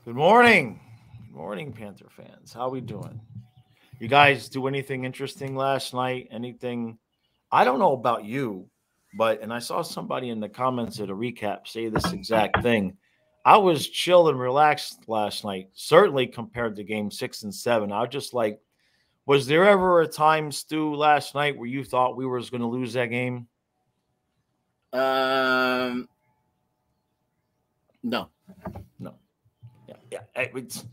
Good morning. Good morning, Panther fans. How we doing? You guys do anything interesting last night? Anything? I don't know about you, and I saw somebody in the comments at a recap say this exact thing. I was chill and relaxed last night, certainly compared to game 6 and 7. I was just like, was there ever a time, Stu, last night where you thought we were going to lose that game? No. Yeah. It's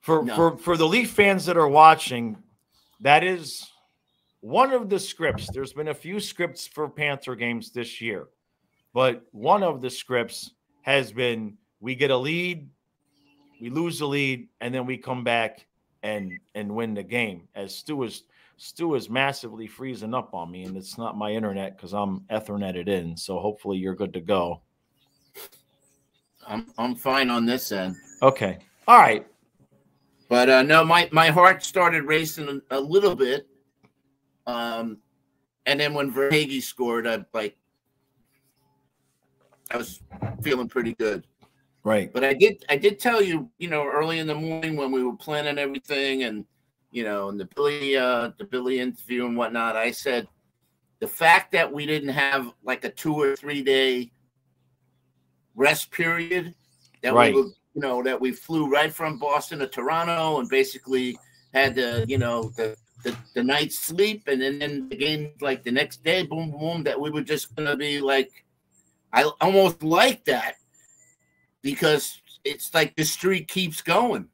for the Leaf fans that are watching. That is one of the scripts. There's been a few scripts for Panther games this year, but one of the scripts has been we get a lead, we lose the lead, and then we come back and win the game. As Stu is massively freezing up on me, and it's not my internet because I'm Ethernetted in. So hopefully you're good to go. I'm fine on this end. Okay. All right. But no, my heart started racing a little bit. And then when Verhage scored, I was feeling pretty good. Right. But I did tell you, early in the morning when we were planning everything and and the Billy interview and whatnot, I said the fact that we didn't have like a 2 or 3 day rest period, that right. we were, that we flew right from Boston to Toronto and basically had the night's sleep, and then the game like the next day, boom, boom, that we were just gonna be like, I almost like that because it's like the streak keeps going.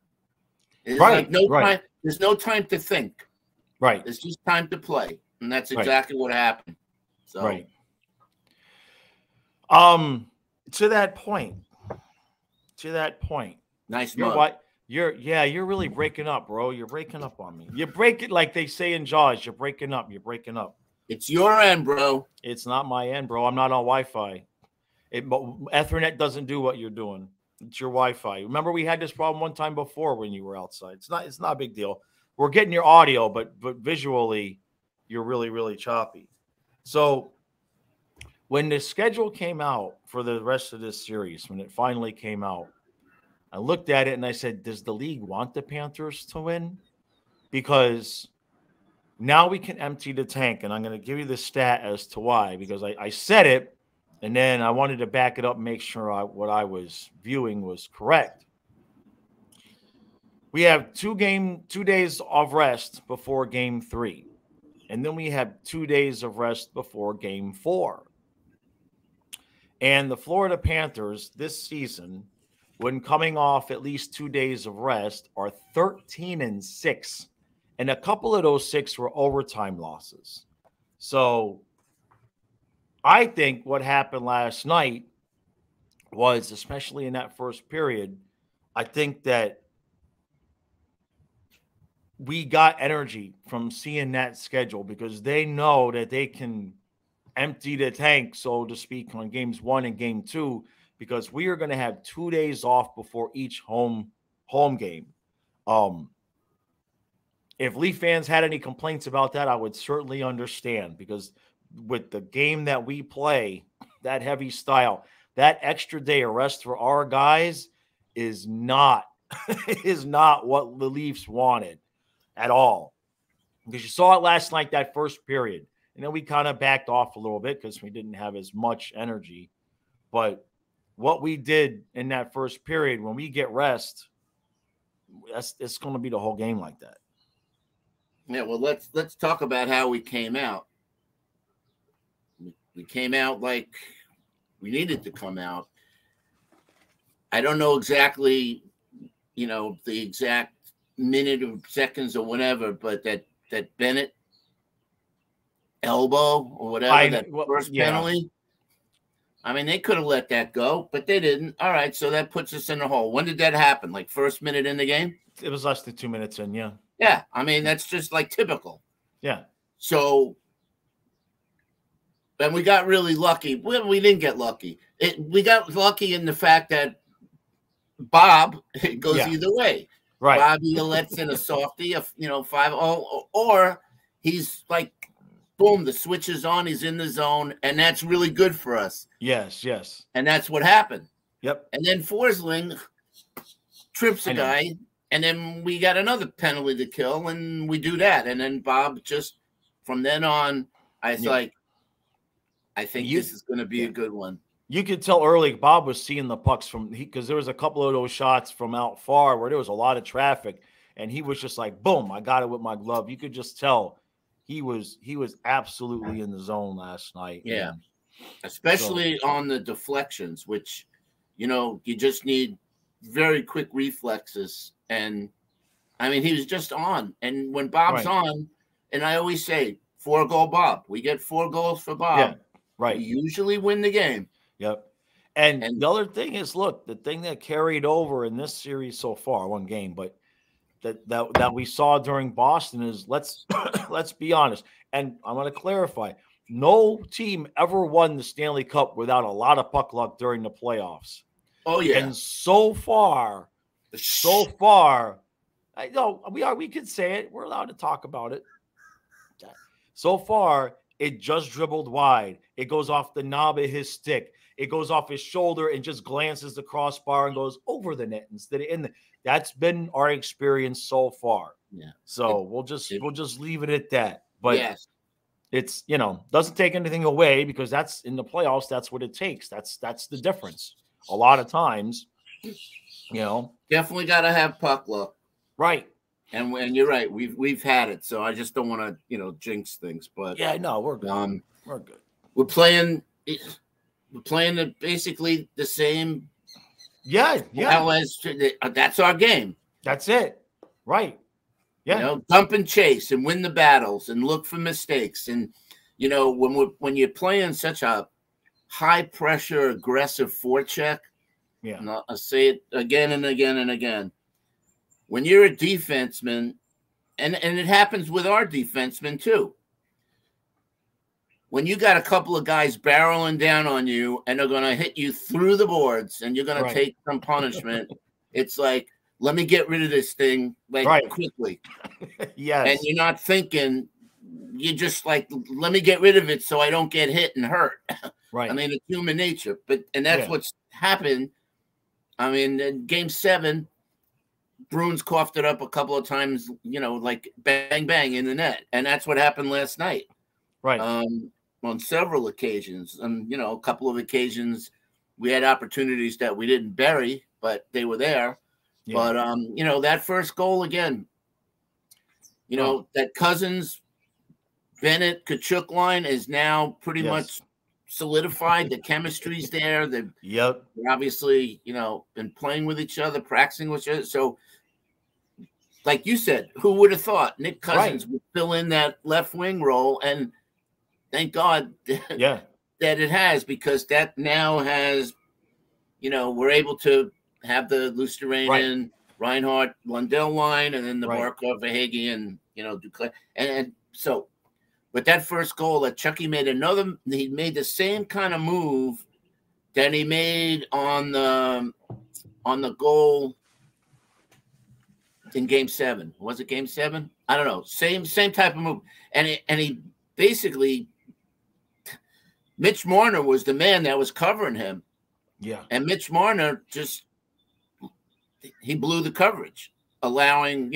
It's right. Like time. There's no time to think. Right. It's just time to play, and that's exactly what happened. So. Right. To that point. Nice. You're really breaking up, bro. You're breaking up on me. You break it like they say in Jaws. You're breaking up. It's your end, bro. It's not my end, bro. I'm not on Wi-Fi. Ethernet doesn't do what you're doing. It's your Wi-Fi. Remember, we had this problem one time before when you were outside. It's not a big deal. We're getting your audio, but visually, you're really, really choppy. So when the schedule came out for the rest of this series, when it finally came out, I looked at it and I said, does the league want the Panthers to win? Because now we can empty the tank. And I'm going to give you the stat as to why, because I said it, and then I wanted to back it up and make sure what I was viewing was correct. We have 2 days of rest before game 3. And then we have 2 days of rest before game 4. And the Florida Panthers this season, when coming off at least 2 days of rest, are 13-6. And a couple of those 6 were overtime losses. So I think what happened last night was, especially in that first period, I think that we got energy from seeing that schedule because they know that they can empty the tank, so to speak, on games 1 and game 2, because we are going to have 2 days off before each home game. If Leaf fans had any complaints about that, I would certainly understand, because with the game that we play, that heavy style, that extra day of rest for our guys is not what the Leafs wanted at all. Because you saw it last night, that first period. And then we kind of backed off a little bit because we didn't have as much energy. But what we did in that first period, when we get rest, it's going to be the whole game like that. Yeah, well, let's talk about how we came out. We came out like we needed to come out. I don't know exactly, the exact minute or seconds or whatever, but that Bennett elbow or whatever, first penalty. I mean, they could have let that go, but they didn't. All right, so that puts us in the hole. When did that happen? Like first minute in the game? It was less than 2 minutes in, yeah. Yeah, I mean, that's just like typical. Yeah. So, and we got really lucky. Well, we didn't get lucky. We got lucky in the fact that Bob, it goes either way. Right. Bob either lets in a softie, 5-0, or he's like, boom, the switch is on, he's in the zone, and that's really good for us. Yes. And that's what happened. Yep. And then Forsling trips a guy, and then we got another penalty to kill, and we do that. And then Bob just, from then on, I was like, I think this is going to be a good one. You could tell early Bob was seeing the pucks because there was a couple of those shots from out far where there was a lot of traffic, and he was just like, boom, I got it with my glove. You could just tell he was absolutely in the zone last night. Yeah. Especially on the deflections, which, you just need very quick reflexes. And I mean, he was just on. And when Bob's on, and I always say 4-goal Bob, we get 4 goals for Bob. Yeah, right. We usually win the game. Yep. And the other thing is, look, the thing that carried over in this series so far, one game, but that we saw during Boston is let's be honest. And I'm going to clarify. No team ever won the Stanley Cup without a lot of puck luck during the playoffs. Oh, yeah. And so far, I know we could say it. We're allowed to talk about it. So far, it just dribbled wide. It goes off the knob of his stick. It goes off his shoulder and just glances the crossbar and goes over the net instead of in the. That's been our experience so far. Yeah. So we'll just leave it at that. But yes. It's, doesn't take anything away because that's in the playoffs. That's what it takes. That's the difference. A lot of times, definitely got to have puck luck. Right. And you're right. We've had it. So I just don't want to, jinx things, but yeah, no, we're good. We're good. We're playing basically the same. Yeah. That's our game. That's it. Right. Yeah. Dump and chase and win the battles and look for mistakes. And, when you're playing such a high pressure, aggressive forecheck, and I'll say it again and again and again. When you're a defenseman, and it happens with our defensemen too. When you got a couple of guys barreling down on you and they're going to hit you through the boards and you're going to take some punishment, it's like, let me get rid of this thing quickly. Yes. And you're not thinking, you're just like, let me get rid of it so I don't get hit and hurt. Right. I mean, it's human nature. And that's what's happened. I mean, in Game 7, Bruins coughed it up a couple of times, like bang, bang in the net. And that's what happened last night. Right. On several occasions. A couple of occasions we had opportunities that we didn't bury, but they were there. Yeah. But, that first goal again, that Cousins, Bennett, Kachuk line is now pretty much solidified. The chemistry's there. They're obviously, been playing with each other, practicing with each other. So, like you said, who would have thought Nick Cousins would fill in that left wing role? And thank God that it has, because that now has, we're able to have the Luosterainen, Reinhardt, Lundell line, and then the Barkov, Verhaeghe, and, Duclair. And so, but that first goal that Chucky made he made the same kind of move that he made on the goal in Game 7. Was it Game 7? I don't know. Same type of move. And he basically, Mitch Marner was the man that was covering him. Yeah. And Mitch Marner he blew the coverage, allowing,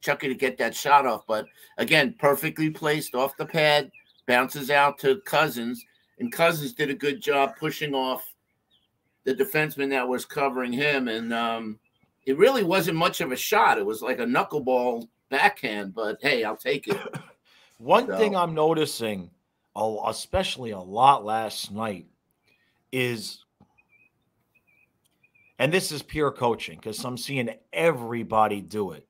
Chucky to get that shot off. But again, perfectly placed off the pad, bounces out to Cousins, and Cousins did a good job pushing off the defenseman that was covering him. And it really wasn't much of a shot. It was like a knuckleball backhand, but hey, I'll take it. One thing I'm noticing, especially a lot last night, is, and this is pure coaching because I'm seeing everybody do it.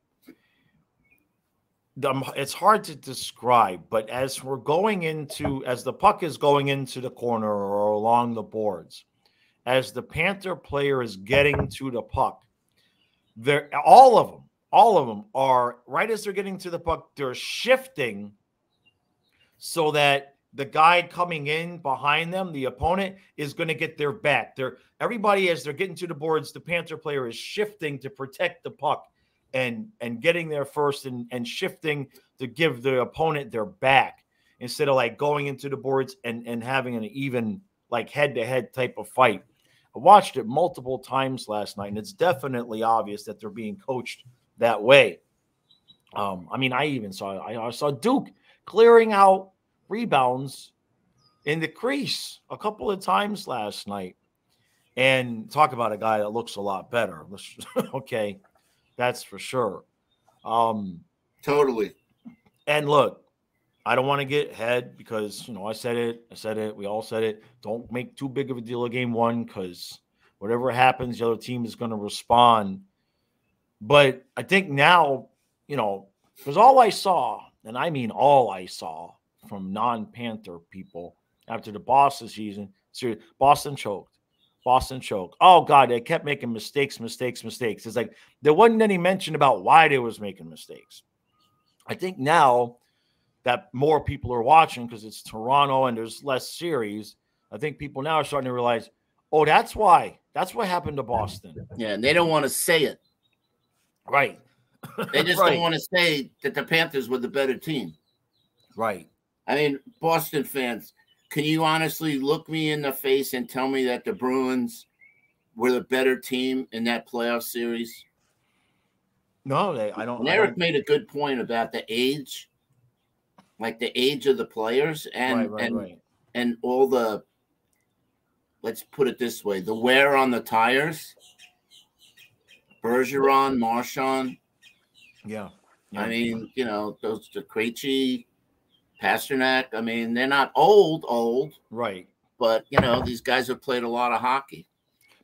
It's hard to describe, but as the puck is going into the corner or along the boards, as the Panther player is getting to the puck, all of them are, right as they're getting to the puck, they're shifting so that the guy coming in behind them, the opponent, is going to get their back. Everybody, as they're getting to the boards, the Panther player is shifting to protect the puck and getting there first and shifting to give the opponent their back instead of like going into the boards and having an even like head-to-head type of fight. I watched it multiple times last night, and it's definitely obvious that they're being coached that way. I mean, I saw Duke clearing out rebounds in the crease a couple of times last night. And talk about a guy that looks a lot better. Okay, that's for sure. Totally. And look, I don't want to get ahead because, I said it. We all said it. Don't make too big of a deal of game one because whatever happens, the other team is going to respond. But I think now, because all I saw, and I mean all I saw from non-Panther people after the Boston season, Boston choked. Oh, God, they kept making mistakes. It's like there wasn't any mention about why they was making mistakes. I think now that more people are watching because it's Toronto and there's less series, I think people now are starting to realize, oh, that's why. That's what happened to Boston. Yeah, and they don't want to say it. Right. They just don't want to say that the Panthers were the better team. Right. I mean, Boston fans, can you honestly look me in the face and tell me that the Bruins were the better team in that playoff series? No, I don't. And Eric made a good point about the age, like the age of the players and all the, let's put it this way, the wear on the tires. Bergeron, Marchand. Yeah. I mean, those the Krejci, Pasternak. I mean, they're not old. Right. But, these guys have played a lot of hockey.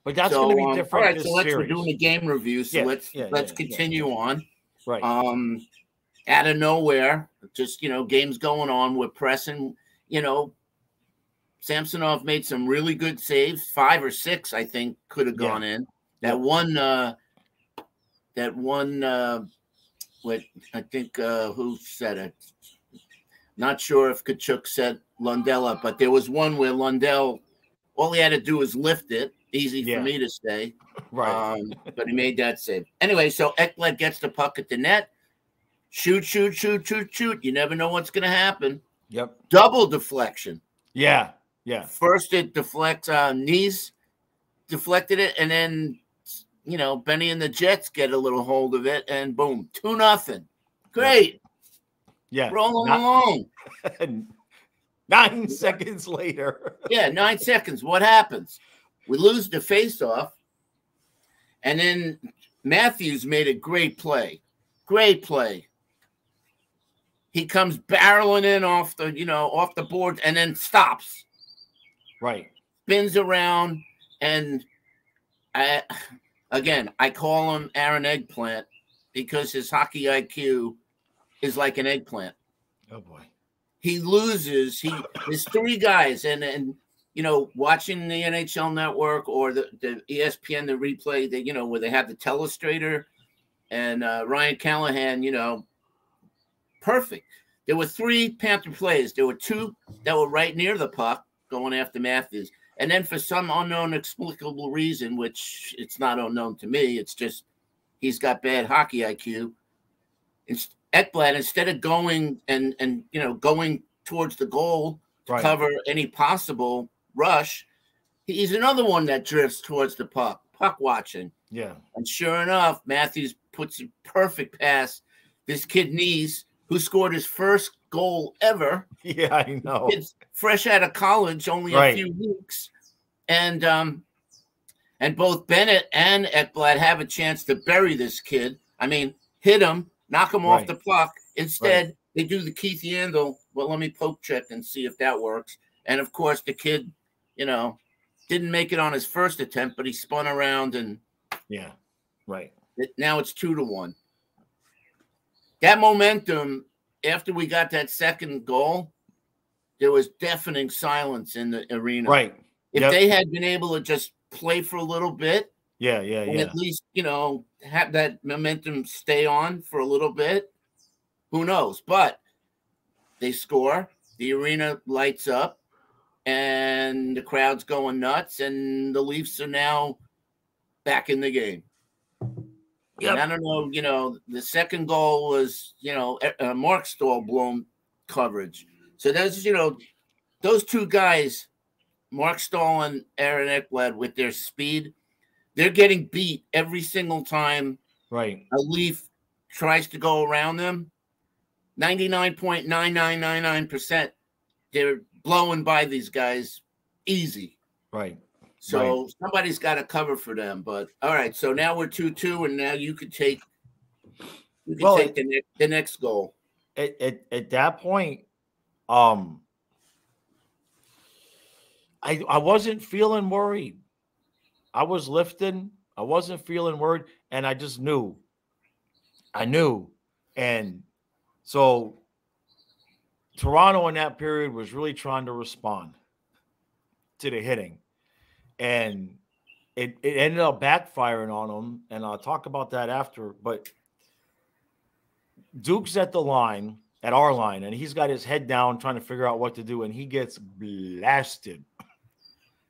But that's going to be different. All right, so we're doing a game review. So let's continue on. Right. Out of nowhere, just, games going on. We're pressing, Samsonov made some really good saves. 5 or 6, I think, could have gone in. That one, what I think, who said it? Not sure if Kachuk said Lundell, but there was one where Lundell, all he had to do was lift it. Easy for me to say. Right. But he made that save. Anyway, so Ekblad gets the puck at the net. Shoot. You never know what's going to happen. Yep. Double deflection. Yeah. First it deflects, knees deflected it, and then, Benny and the Jets get a little hold of it, and boom, 2-0. Great. Yeah. Rolling along. 9 seconds later. 9 seconds. What happens? We lose the face-off, and then Matthews made a great play. He comes barreling in off the board and then stops. Right. Spins around, and I call him Aaron Eggplant because his hockey IQ is like an eggplant. Oh boy. He loses. There's 3 guys, and watching the NHL Network or the ESPN, the replay, where they have the telestrator and Ryan Callahan, perfect. There were 3 Panther plays. There were 2 that were right near the puck going after Matthews. And then for some unknown explicable reason, which it's not unknown to me, it's just he's got bad hockey IQ. Ekblad, instead of going and going towards the goal to cover any possible rush, he's another one that drifts towards the puck watching. Yeah. And sure enough, Matthews puts a perfect pass. This kid Nees, who scored his first goal ever. Yeah, I know. Kid's fresh out of college, only a few weeks. And both Bennett and Ekblad have a chance to bury this kid. I mean, hit him, knock him off the puck. Instead, they do the Keith Yandel, well, let me poke check and see if that works. And, of course, the kid, didn't make it on his first attempt, but he spun around and now it's 2-1. That momentum, after we got that second goal, there was deafening silence in the arena. Right. If they had been able to just play for a little bit, and at least, have that momentum stay on for a little bit, who knows? But they score, the arena lights up, and the crowd's going nuts, and the Leafs are now back in the game. Yep. And I don't know, the second goal was, Mark Stahl blown coverage. So that's, those 2 guys Mark Stahl and Aaron Ekblad with their speed, they're getting beat every single time Right. a Leaf tries to go around them. 99.9999%, they're blowing by these guys easy. Right. So somebody's got to cover for them. But all right, so now we're 2-2, and now you could take the next goal. At that point, I wasn't feeling worried. I was lifting. I wasn't feeling worried, and I just knew. I knew, and so Toronto in that period was really trying to respond to the hitting, and it ended up backfiring on them. And I'll talk about that after. But Duke's at the line, at our line, and he's got his head down trying to figure out what to do, and he gets blasted.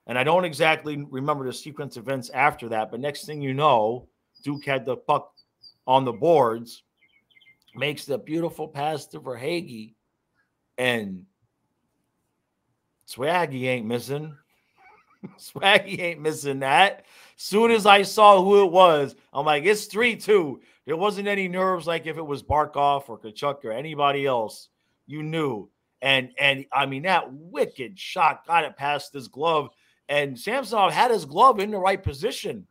And I don't exactly remember the sequence of events after that, but next thing you know, Duke had the puck on the boards, makes the beautiful pass to Verhaeghe, and Swaggy ain't missing. Swaggy ain't missing that. Soon as I saw who it was, I'm like, it's 3-2. There wasn't any nerves like if it was Barkov or Kachuk or anybody else. You knew. And I mean, that wicked shot got it past his glove. And Samsonov had his glove in the right position.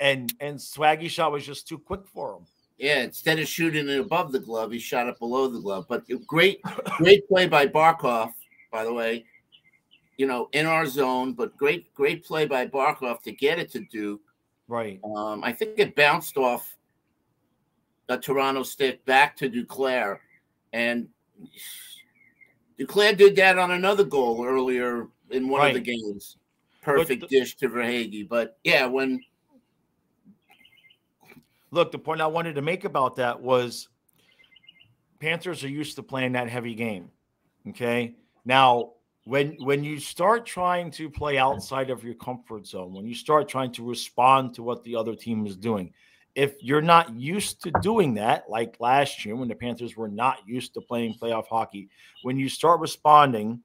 And Swaggy's shot was just too quick for him. Yeah, instead of shooting it above the glove, he shot it below the glove. But great play by Barkov, by the way. You know, in our zone, but great play by Barkov to get it to Duke. Right. I think it bounced off a Toronto stick back to Duclair, and Duclair did that on another goal earlier in one of the games. Perfect dish to Verhaeghe. But yeah, look, the point I wanted to make about that was Panthers are used to playing that heavy game. Okay. Now, when you start trying to play outside of your comfort zone, when you start trying to respond to what the other team is doing, if you're not used to doing that, like last year when the Panthers were not used to playing playoff hockey, when you start responding,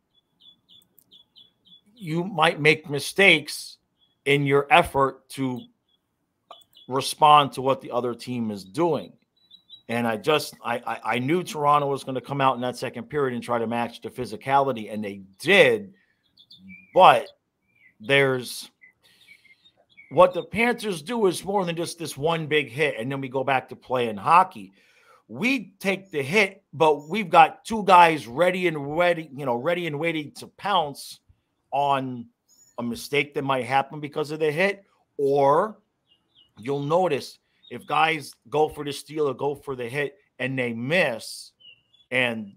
you might make mistakes in your effort to respond to what the other team is doing. And I knew Toronto was going to come out in that second period and try to match the physicality, and they did. But what the Panthers do is more than just this one big hit, and then we go back to playing hockey. We take the hit, but we've got two guys ready and waiting to pounce on a mistake that might happen because of the hit. Or you'll notice if guys go for the steal or go for the hit and they miss, and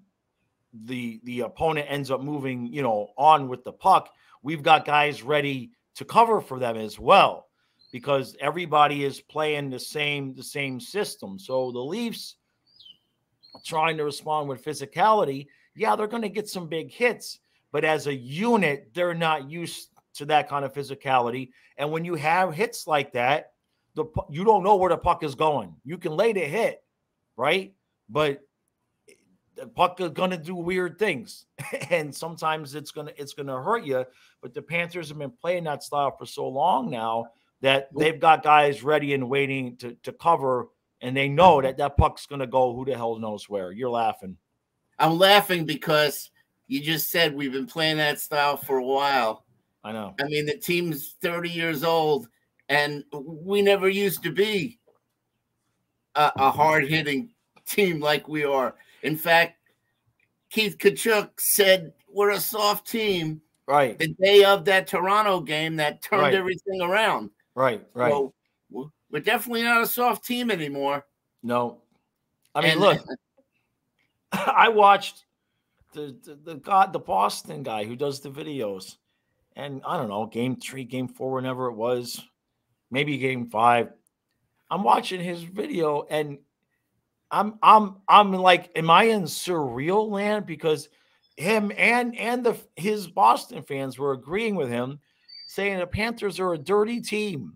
the opponent ends up moving, on with the puck, we've got guys ready to cover for them as well, because everybody is playing the same system. So the Leafs trying to respond with physicality, yeah, they're going to get some big hits, but as a unit, they're not used to that kind of physicality. And when you have hits like that, you don't know where the puck is going. You can lay the hit, right? But the puck is going to do weird things, and sometimes it's going to hurt you. But the Panthers have been playing that style for so long now that they've got guys ready and waiting to cover, and they know that puck's going to go who the hell knows where. You're laughing. I'm laughing because you just said we've been playing that style for a while. I know. I mean, the team's 30 years old, and we never used to be a hard-hitting team like we are. In fact, Keith Kachuk said we're a soft team. Right. The day of that Toronto game that turned everything around. Right. So we're definitely not a soft team anymore. No. I mean, look, I watched the Boston guy who does the videos, and I don't know, game 3, game 4, whenever it was, maybe game 5. I'm watching his video, and I'm like, am I in surreal land? Because him and his Boston fans were agreeing with him, saying the Panthers are a dirty team.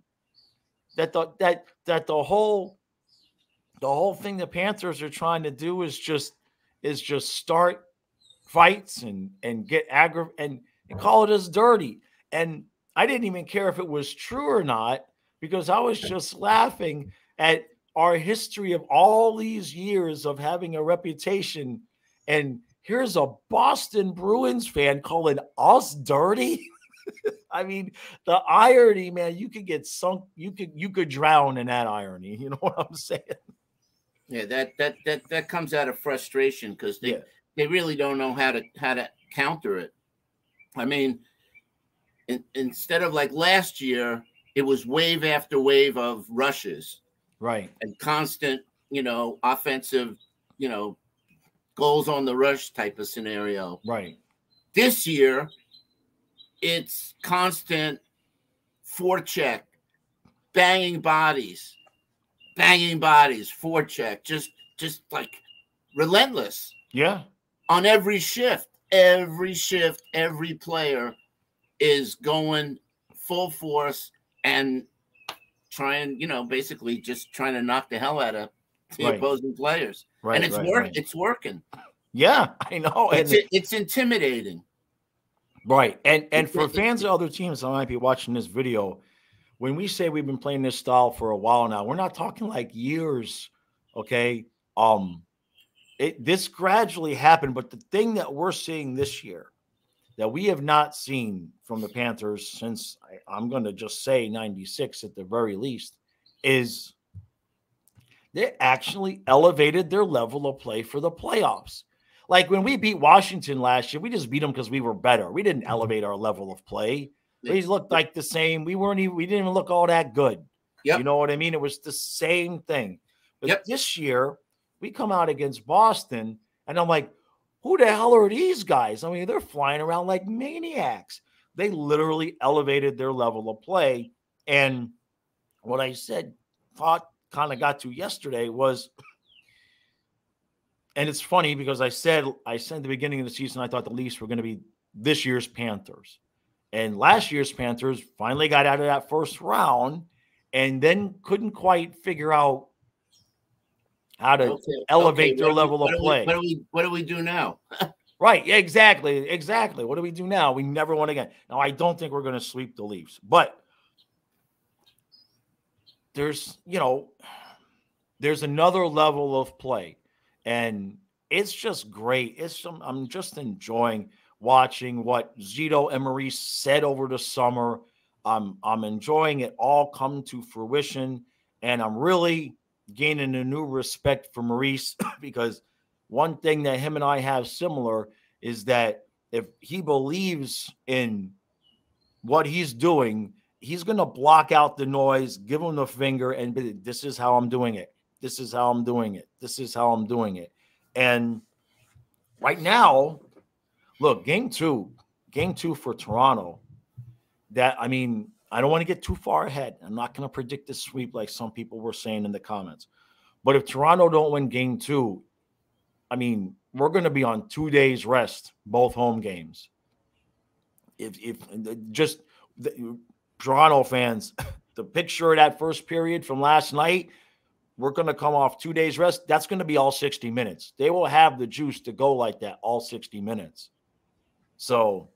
That the whole thing the Panthers are trying to do is just start fights and get aggravated and call it as dirty. And I didn't even care if it was true or not, because I was just laughing at our history of all these years of having a reputation. And here's a Boston Bruins fan calling us dirty. I mean, the irony, man, you could get sunk, you could drown in that irony. You know what I'm saying? Yeah, that comes out of frustration because Yeah. they really don't know how to counter it. I mean, instead of like last year, it was wave after wave of rushes, Right, and constant, offensive, goals on the rush type of scenario. right. This year, it's constant forecheck, banging bodies, forecheck, just like relentless. Yeah. On every shift, every player is going full force and trying, basically just trying to knock the hell out of the Right. opposing players. Right, And it's right. It's working. Yeah, I know. It's intimidating. Right. And for fans of other teams that might be watching this video, when we say we've been playing this style for a while now, we're not talking like years. Okay. This gradually happened, but the thing that we're seeing this year that we have not seen from the Panthers since, I'm going to just say 96 at the very least, is they actually elevated their level of play for the playoffs. Like when we beat Washington last year, we just beat them because we were better. We didn't elevate our level of play. We looked like the same. We didn't even look all that good. Yep. You know what I mean? It was the same thing. But this year, we come out against Boston, and I'm like, who the hell are these guys? I mean, they're flying around like maniacs. They literally elevated their level of play. And what I thought kind of got to yesterday was, and it's funny because I said at the beginning of the season, I thought the Leafs were going to be this year's Panthers. And last year's Panthers finally got out of that first round and then couldn't quite figure out how to elevate their level of play. What do we do now? Right. Yeah, exactly. What do we do now? We never won again. Now, I don't think we're going to sweep the Leafs, but there's another level of play, and it's just great. I'm just enjoying watching what Zito and Maurice said over the summer. I'm enjoying it all come to fruition, and I'm really gaining a new respect for Maurice because one thing that him and I have similar is that if he believes in what he's doing, he's going to block out the noise, give him the finger, and be, this is how I'm doing it. This is how I'm doing it. This is how I'm doing it. And right now, look, game two for Toronto, I don't want to get too far ahead. I'm not going to predict the sweep like some people were saying in the comments. But if Toronto don't win game two, we're going to be on 2 days rest, both home games. If Toronto fans, the picture of that first period from last night, we're going to come off 2 days rest. That's going to be all 60 minutes. They will have the juice to go like that all 60 minutes. So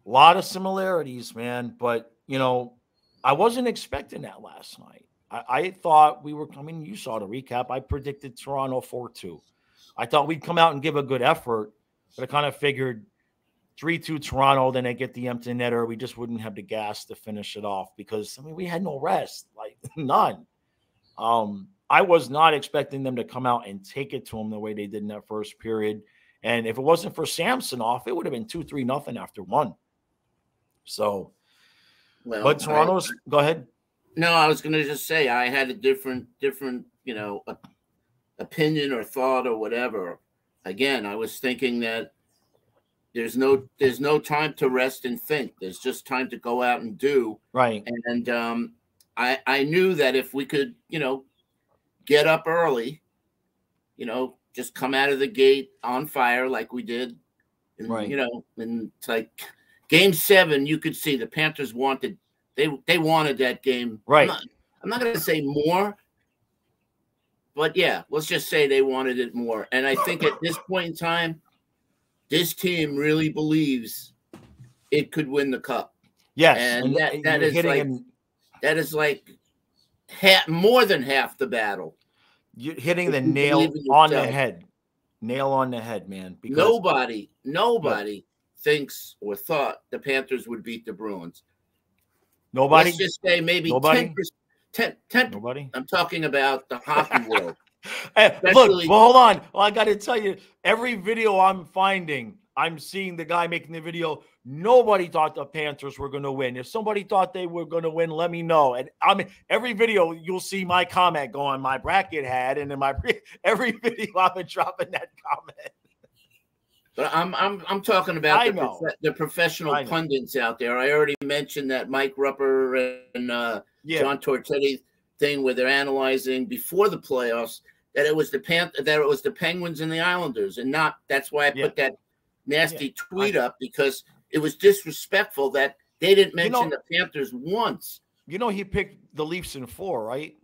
a lot of similarities, man. But, I wasn't expecting that last night. I thought you saw the recap. I predicted Toronto 4-2. I thought we'd come out and give a good effort, but I kind of figured 3-2 Toronto, then they get the empty netter. We just wouldn't have the gas to finish it off because, we had no rest, like none. I was not expecting them to come out and take it to them the way they did in that first period. And if it wasn't for Samsonov, it would have been 2-3-0 after one. So, but Toronto's go ahead. No, I was going to just say I had a different, opinion or thought or whatever. Again, I was thinking that there's no time to rest and think. There's just time to go out and do. Right. And I knew that if we could, get up early, just come out of the gate on fire like we did. And, right. And it's like game 7, you could see the Panthers wanted. They wanted that game. Right. I'm not going to say more, but yeah, let's just say they wanted it more. And I think at this point in time, this team really believes it could win the cup. Yes, and that is hitting like him. that is like more than half the battle. You're hitting If the you nail believe in on the yourself. head. Nail on the head, man. Because Nobody thinks or thought the Panthers would beat the Bruins. nobody. Let's just say maybe Nobody? 10. Nobody. I'm talking about the hockey world. Hey, look, Especially- well, hold on. Well, I got to tell you, every video I'm finding, I'm seeing the guy making the video. Nobody thought the Panthers were going to win. If somebody thought they were going to win, let me know. And I mean, every video you'll see my comment going, my bracket had, and in my every video I've been dropping that comment. But I'm talking about the professional know. pundits out there. I already mentioned that Mike Rupper and John Tortetti thing where they're analyzing before the playoffs that it was the Penguins and the Islanders, and not. That's why I put that nasty tweet up, because it was disrespectful that they didn't mention the Panthers once. You know, he picked the Leafs in 4, right?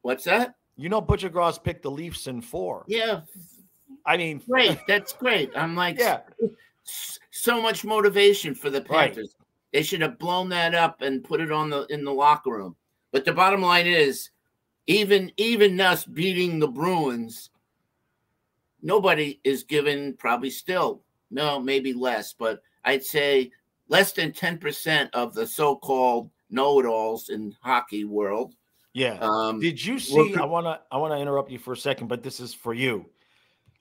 What's that? You know, Butcher Gross picked the Leafs in 4. Yeah. I mean, great. That's great. I'm like, so much motivation for the Panthers. Right. They should have blown that up and put it in the locker room. But the bottom line is, even us beating the Bruins, nobody is given, probably still, no, maybe less, but I'd say less than 10% of the so-called know-it-alls in hockey world. Yeah. Did you see? I wanna interrupt you for a second, but this is for you.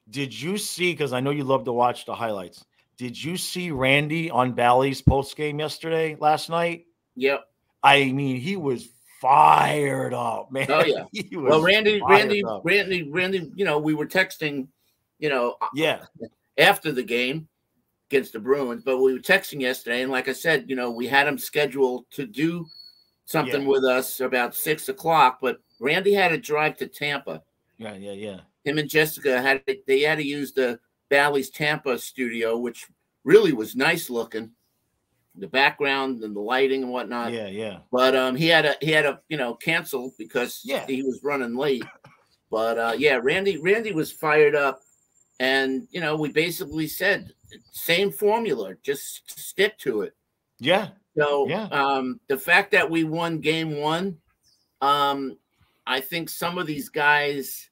Did you see? Because I know you love to watch the highlights. Did you see Randy on Bally's post game last night? Yep. I mean, he was fired up, man. Oh yeah. Well, Randy, you know, we were texting, you know, after the game against the Bruins, but we were texting yesterday, and like I said, you know, we had him scheduled to do something with us about 6 o'clock, but Randy had to drive to Tampa. Yeah. Him and Jessica had to use the Bally's Tampa studio, which really was nice looking. The background and the lighting and whatnot. Yeah. But he had to you know, cancel because he was running late. But Randy was fired up, and you know, we basically said same formula, just stick to it. Yeah. So the fact that we won game 1, I think some of these guys,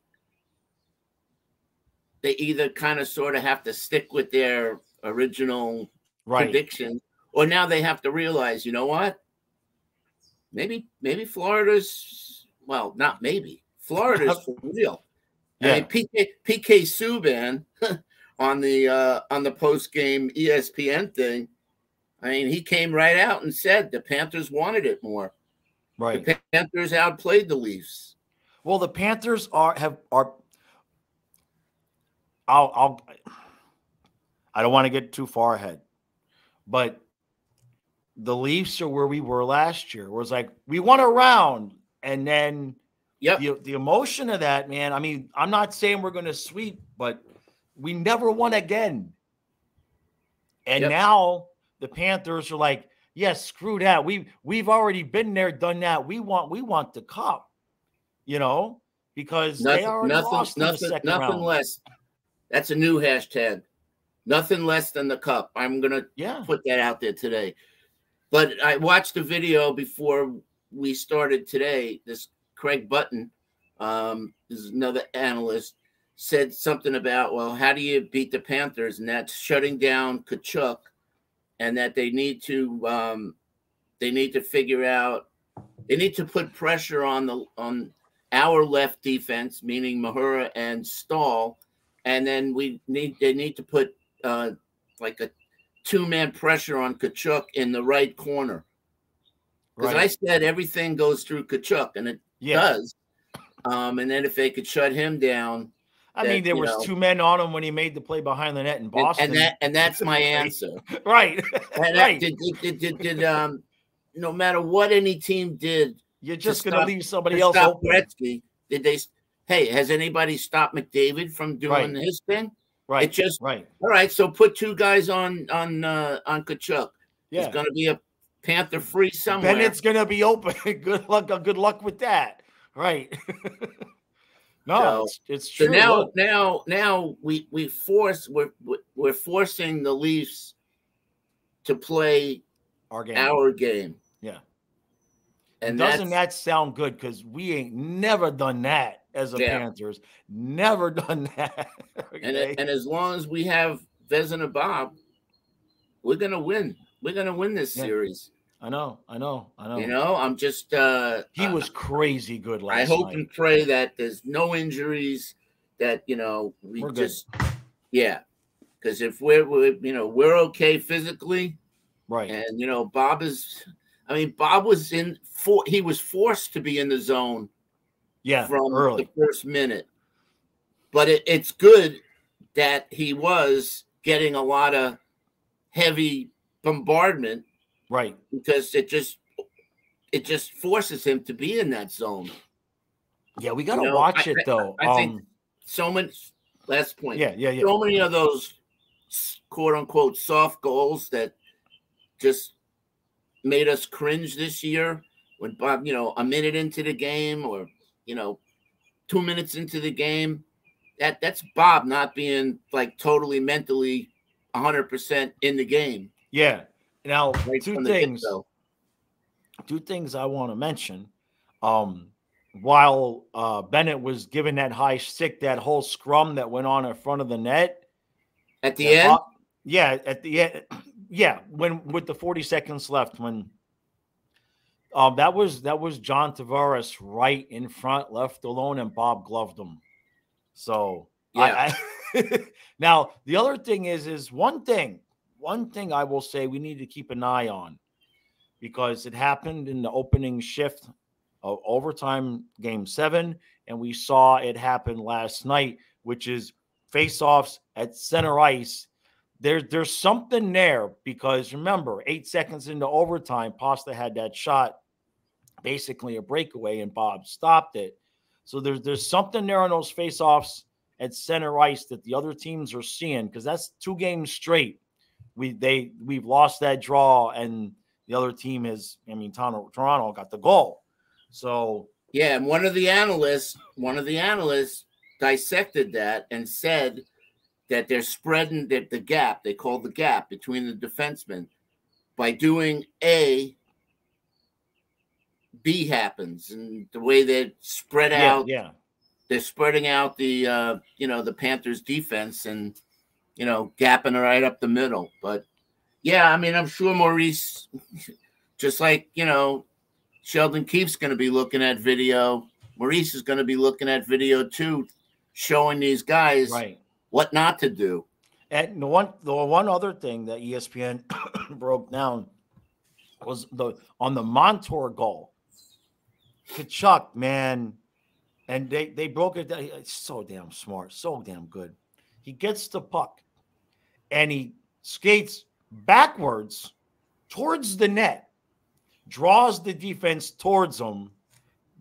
they either kind of sort of have to stick with their original prediction, or now they have to realize, you know what? Maybe Florida's, well, not maybe. Florida's for real. Yeah. I mean, PK Subban on the post-game ESPN thing, I mean, he came right out and said the Panthers wanted it more. Right. The Panthers outplayed the Leafs. Well, the Panthers I don't want to get too far ahead, but the Leafs are where we were last year. It was like we won a round, and then the emotion of that, man. I mean, I'm not saying we're going to sweep, but we never won again. And now the Panthers are like, yes, screw that. We've already been there, done that. We want the cup, you know, because they already lost in the second round. Nothing less. That's a new hashtag. Nothing less than the cup. I'm going to put that out there today. But I watched a video before we started today. This Craig Button, is another analyst, said something about, well, how do you beat the Panthers? And that's shutting down Kachuk, and that they need to figure out, they need to put pressure on our left defense, meaning Mahura and Stahl, and then they need to put like a 2-man pressure on Kachuk in the right corner. Because I said everything goes through Kachuk, and it does. And then if they could shut him down, I mean, there was 2 men on him when he made the play behind the net in Boston, and that's my answer. Right. Did no matter what any team did, you're just going to leave somebody else open. Gretzky, did they? Hey, has anybody stopped McDavid from doing his thing? Right. It just all right. So put 2 guys on Kachuk. Yeah. There's going to be a Panther free somewhere. Then it's going to be open. Good luck with that. Right. No, so, it's true. So now we're forcing the Leafs to play our game. Yeah. And doesn't that sound good? Because we ain't never done that as a Panthers. Never done that. Okay? And as long as we have Vezina Bob, we're gonna win. We're gonna win this series. I know. You know, I'm just he was crazy good last night. I hope and pray that there's no injuries, that we're just good. Because if we're okay physically, right? And Bob was he was forced to be in the zone from early. the first minute. But it's good that he was getting a lot of heavy bombardment, right? Because it just forces him to be in that zone. Yeah, we got to watch it though. I think so many. Last point. Yeah. So many of those quote unquote soft goals that just made us cringe this year. When Bob, a minute into the game, or 2 minutes into the game, that's Bob not being like totally mentally 100% in the game. Yeah. Now, two things I want to mention. While Bennett was given that high stick, that whole scrum that went on in front of the net at the end, at the end, when with the 40 seconds left, when that was John Tavares right in front, left alone, and Bob gloved him. So now the other thing is one thing I will say we need to keep an eye on, because it happened in the opening shift of overtime game 7, and we saw it happen last night, which is face-offs at center ice. There's something there, because remember, 8 seconds into overtime, Pasta had that shot, basically a breakaway, and Bob stopped it. So there's something there on those face-offs at center ice that the other teams are seeing, because that's 2 games straight. We've lost that draw, and the other team has, Toronto got the goal. So and one of the analysts dissected that and said that they're spreading the gap. They call the gap between the defensemen by doing A, B happens, and the way they spread out. They're spreading out the the Panthers defense, and gapping right up the middle. But I'm sure Maurice, just like Sheldon Keefe's going to be looking at video. Maurice is going to be looking at video too, showing these guys what not to do. And the one other thing that ESPN broke down was on the Montour goal. Tkachuk, man, and they broke it down. It's so damn smart, so damn good. He gets the puck, and he skates backwards towards the net, draws the defense towards him,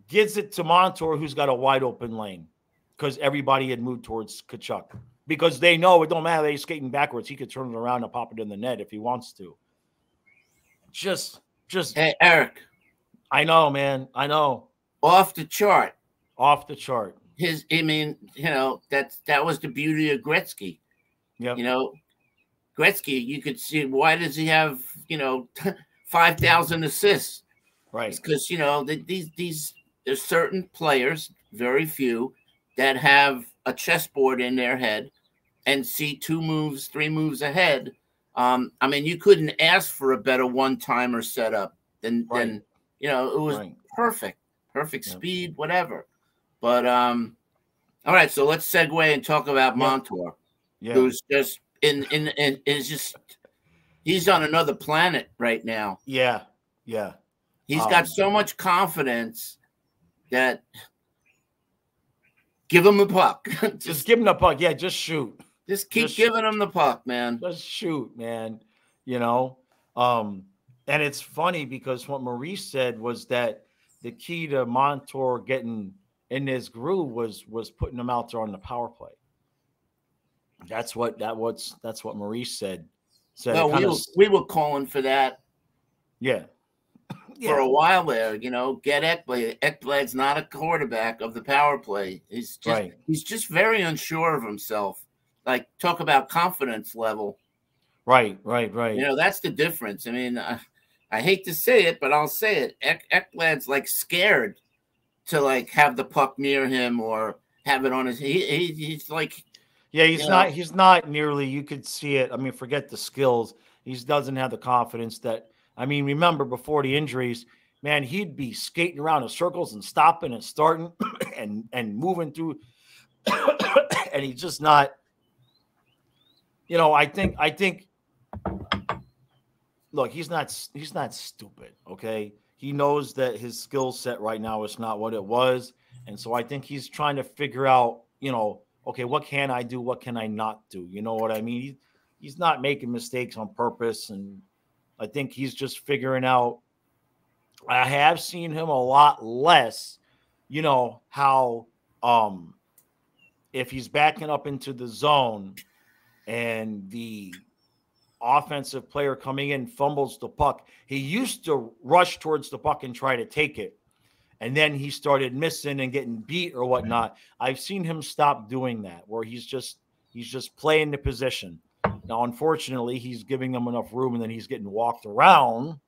gives it to Montour, who's got a wide open lane, because everybody had moved towards Tkachuk, because they know it don't matter that he's skating backwards. He could turn it around and pop it in the net if he wants to. Just hey, Eric. I know, man. I know. Off the chart. That was the beauty of Gretzky. Yeah. Gretzky, you could see, why does he have, 5,000 assists? Right. Because, there's certain players, very few, that have a chessboard in their head and see 2 moves, 3 moves ahead. You couldn't ask for a better one-timer setup than it was perfect speed, whatever. But, all right, so let's segue and talk about Montour, who's just he's on another planet right now. Yeah. He's got so much confidence that give him the puck. just give him the puck. Yeah, just shoot. Just keep giving him the puck, man. Just shoot, man. And it's funny because what Maurice said was that the key to Montour getting in this groove was putting him out there on the power play. That's what Maurice said. Well, we were calling for that. Yeah. For a while there, get Ekblad. Ekblad's not a quarterback of the power play. He's just very unsure of himself. Like, talk about confidence level. Right, right, right. You know, that's the difference. I mean, I hate to say it, but I'll say it. Ekblad's like scared to like have the puck near him or have it on his. He's like, Yeah, you know, he's not nearly, you could see it. I mean, forget the skills. He doesn't have the confidence that, I mean, remember before the injuries, man, he'd be skating around in circles and stopping and starting and moving through and he's just not, you know, I think look, he's not stupid, okay? He knows that his skill set right now is not what it was, and so I think he's trying to figure out, you know, okay, what can I do? What can I not do? You know what I mean? He's not making mistakes on purpose, and I think he's just figuring out. I have seen him a lot less, you know, how if he's backing up into the zone and the offensive player coming in fumbles the puck, he used to rush towards the puck and try to take it. And then he started missing and getting beat or whatnot. I've seen him stop doing that, where he's just playing the position. Now, unfortunately, he's giving them enough room and then he's getting walked around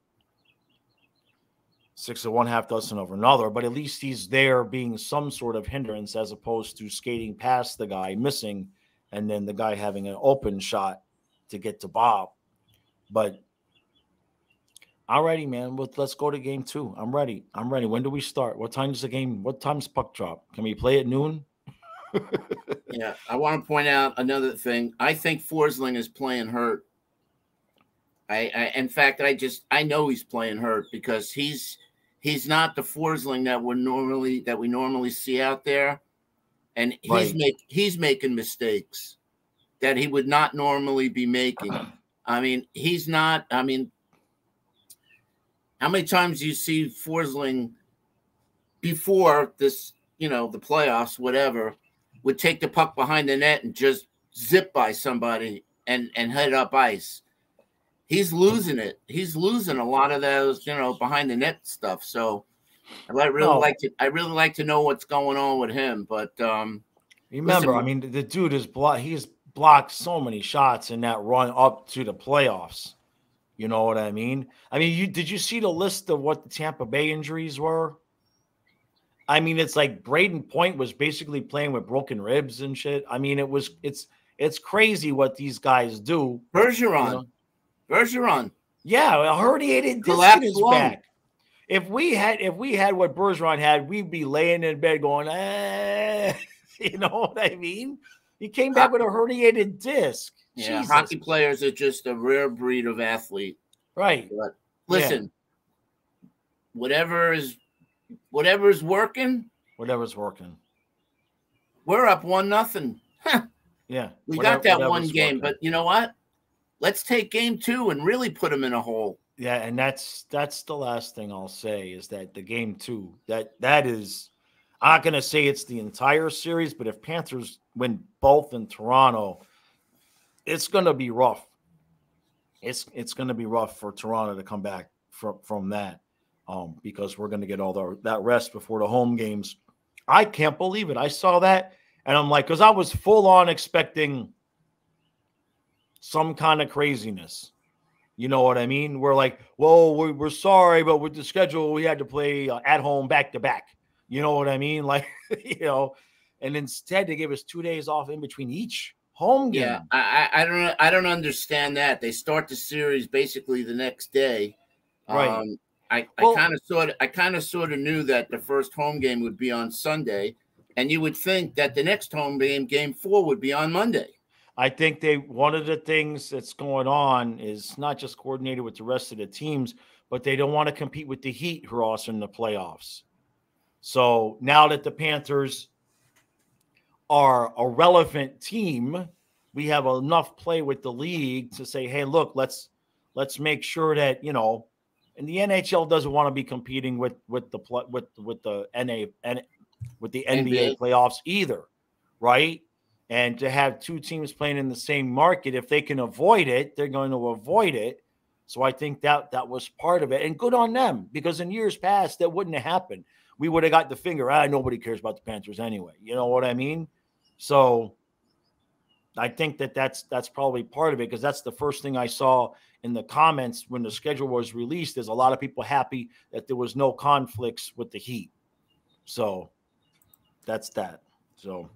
6 of one, half dozen of another, but at least he's there being some sort of hindrance as opposed to skating past the guy, missing, and then the guy having an open shot to get to Bob. But alrighty, man. Let's go to game 2. I'm ready. When do we start? What time is the game? What time's puck drop? Can we play at noon? Yeah, I want to point out another thing. I think Forsling is playing hurt. In fact, I know he's playing hurt because he's not the Forsling that we normally see out there, and he's making mistakes that he would not normally be making. I mean, he's not. I mean, how many times do you see Forsling before this? You know, the playoffs, whatever, would take the puck behind the net and just zip by somebody and head up ice. He's losing it. He's losing a lot of those, you know, behind the net stuff. So I really like to know what's going on with him. But remember, I mean, the dude is he's blocked so many shots in that run up to the playoffs. You know what I mean? I mean, did you see the list of what the Tampa Bay injuries were? I mean, it's like Braden Point was basically playing with broken ribs and shit. I mean, it's crazy what these guys do. Bergeron. You know? Bergeron. Yeah, a herniated disc in his back. If we had what Bergeron had, we'd be laying in bed going, you know what I mean? He came back with a herniated disc. Yeah, Jesus. Hockey players are just a rare breed of athlete. Right. But listen, whatever's working. Whatever's working. We're up 1-0. Yeah. We got that one game, but you know what? Let's take game 2 and really put them in a hole. Yeah, and that's the last thing I'll say is that the game 2, that is, I'm not going to say it's the entire series, but if Panthers win both in Toronto, it's going to be rough. It's going to be rough for Toronto to come back from that because we're going to get all that rest before the home games. I can't believe it. I saw that, and I'm like, because I was full on expecting some kind of craziness. You know what I mean? We're like, well, we're sorry, but with the schedule, we had to play at home back to back. You know what I mean? Like, you know, and instead they gave us 2 days off in between each home game. Yeah, I don't understand that. They start the series basically the next day. Right. I kind of sort of knew that the first home game would be on Sunday, and you would think that the next home game 4 would be on Monday. I think one of the things that's going on is not just coordinated with the rest of the teams, but they don't want to compete with the Heat, who are also in the playoffs. So now that the Panthers are a relevant team, we have enough play with the league to say, hey, look, let's make sure that, you know, and the NHL doesn't want to be competing with the NBA playoffs either, right? And to have 2 teams playing in the same market, if they can avoid it, they're going to avoid it. So I think that was part of it. And good on them, because in years past, that wouldn't have happened. We would have got the finger, nobody cares about the Panthers anyway. You know what I mean? So I think that's probably part of it, because that's the first thing I saw in the comments when the schedule was released. Is a lot of people happy that there was no conflicts with the Heat. So that's that. So,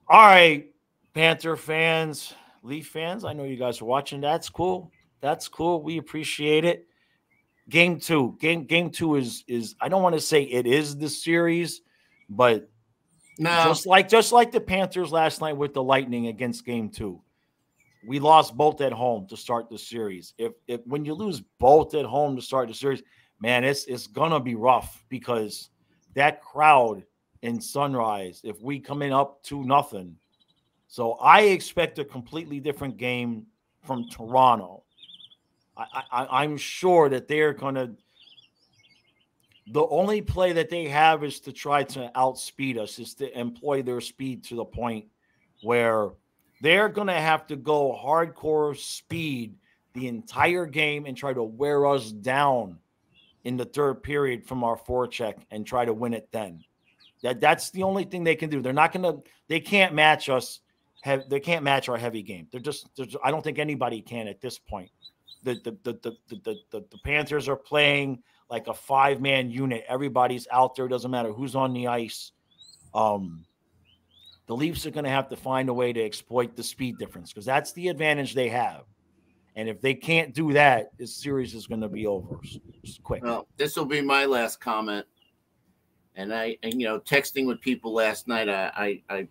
all right, Panther fans, Leaf fans, I know you guys are watching. That's cool. That's cool. We appreciate it. Game two is I don't want to say it is the series, but No, just like the Panthers last night with the Lightning against game two, we lost both at home to start the series. If when you lose both at home to start the series, man, it's gonna be rough, because that crowd in Sunrise, if we come in up 2-0, so I expect a completely different game from Toronto. I'm sure that they're gonna. The only play that they have is to try to outspeed us, is to employ their speed to the point where they're going to have to go hardcore speed the entire game and try to wear us down in the third period from our forecheck and try to win it then. That's the only thing they can do. They can't match us. They can't match our heavy game. I don't think anybody can at this point. The Panthers are playing like a 5-man unit. Everybody's out there. Doesn't matter who's on the ice. The Leafs are going to have to find a way to exploit the speed difference, because that's the advantage they have. And if they can't do that, this series is going to be over. Just quick. Well, this will be my last comment. And texting with people last night, I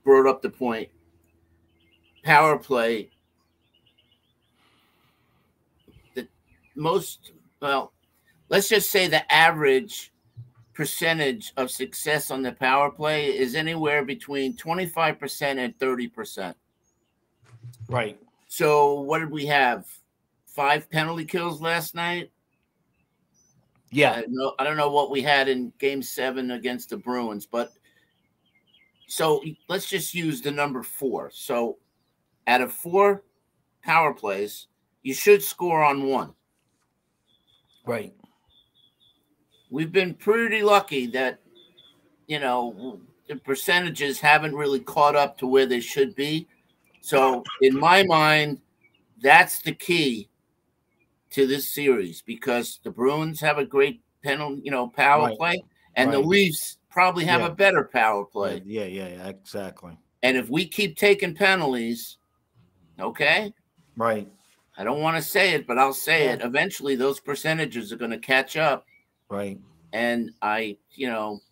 brought up the point. Power play. Let's just say the average percentage of success on the power play is anywhere between 25% and 30%. Right. So what did we have? 5 penalty kills last night? Yeah. I don't know what we had in Game 7 against the Bruins, but so let's just use the number 4. So out of 4 power plays, you should score on 1. Right. We've been pretty lucky that, the percentages haven't really caught up to where they should be. So in my mind, that's the key to this series, because the Bruins have a great power play, and the Leafs probably have a better power play. Yeah, exactly. And if we keep taking penalties, okay? Right. I don't want to say it, but I'll say it. Eventually, those percentages are going to catch up. Right. And I,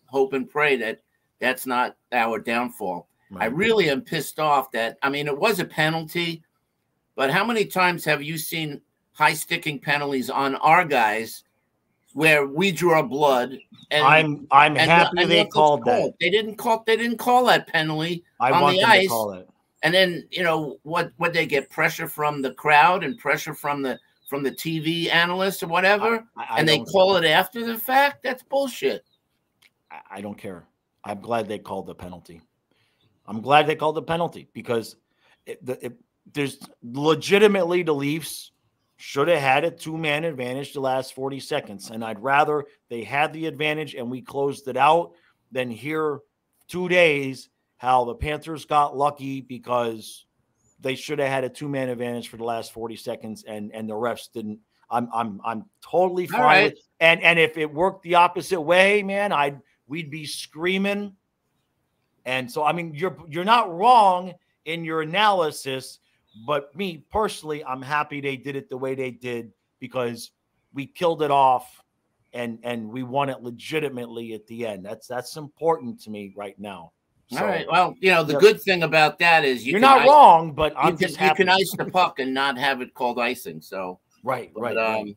hope and pray that that's not our downfall. Right. I really am pissed off that, it was a penalty, but how many times have you seen high sticking penalties on our guys where we draw blood? And I'm happy they called that. They didn't call that penalty on the ice. To call it. And then, what they get? Pressure from the crowd and pressure from the TV analysts or whatever, and they call it after the fact? That's bullshit. I don't care. I'm glad they called the penalty. I'm glad they called the penalty, because there's legitimately, the Leafs should have had a 2-man advantage the last 40 seconds. And I'd rather they had the advantage and we closed it out than hear 2 days how the Panthers got lucky because they should have had a 2-man advantage for the last 40 seconds and the refs didn't. I'm totally fine with, and if it worked the opposite way, man, we'd be screaming. And so, you're not wrong in your analysis, but me personally, I'm happy they did it the way they did, because we killed it off and we won it legitimately at the end. That's important to me right now. So, all right. Well, the good thing about that is you're not wrong, but I'm just happy. You can ice the puck and not have it called icing. So right.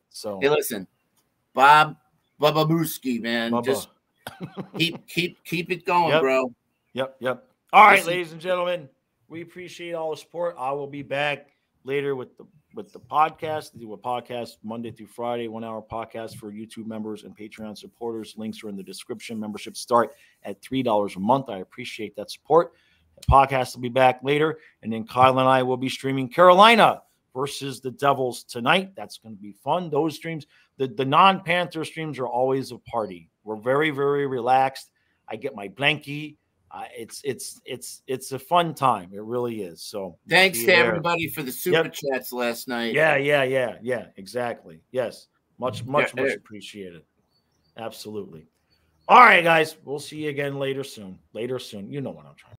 So hey, listen, Baba Booski, man, Bubba. Just keep it going, bro. Yep. All right, ladies and gentlemen, we appreciate all the support. I will be back later with the podcast. We do a podcast Monday through Friday, 1-hour podcast for YouTube members and Patreon supporters. Links are in the description. Memberships start at $3 a month. I appreciate that support. The podcast will be back later, and then Kyle and I will be streaming Carolina versus the Devils tonight. That's going to be fun. Those streams, the non-Panther streams, are always a party. We're very, very relaxed. I get my blankie. it's a fun time. It really is. So thanks to everybody for the super chats last night. Yeah. Exactly. Yes. Much appreciated. Absolutely. All right, guys. We'll see you again later soon. You know what I'm trying to